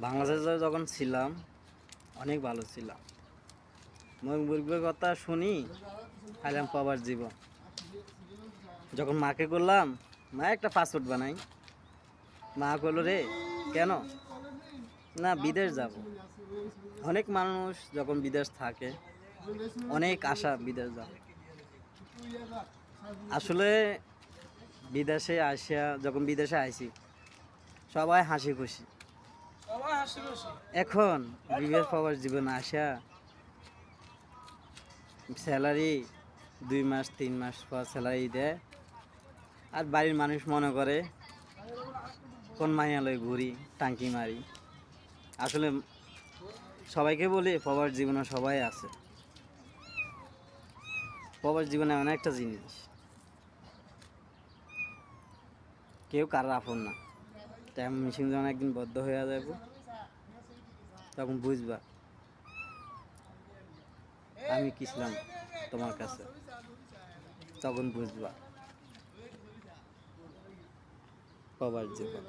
বাংলাদেশে যখন ছিলাম অনেক ভালো ছিলাম। মুরগির কথা শুনি খাইলাম পাবার জীবন। যখন মাকে করলাম, মা একটা পাসপোর্ট বানাই, মা করলো রে কেন না বিদেশ যাব। অনেক মানুষ যখন বিদেশ থাকে অনেক আশা বিদেশ যাব। আসলে যখন বিদেশে আইছি সবাই হাসি খুশি। এখন বিদেশ পাওয়ার জীবন আসা স্যালারি 2 মাস 3 মাস পর স্যালারি দেয়, আর বাড়ির মানুষ মনে করে কোন মাইয়ালয় ঘুরি টাঙ্কি মারি। আসলে সবাইকে বলি প্রবাস জীবনে সবাই আছে। প্রবাস জীবনে এমন একটা জিনিস, কেউ কারোর আপন না। তাই মিশিং যখন একদিন বদ্ধ হয়ে যাবো তখন বুঝবা আমি কি ছিলাম তোমার কাছে, তখন বুঝবা প্রবাস জীবন।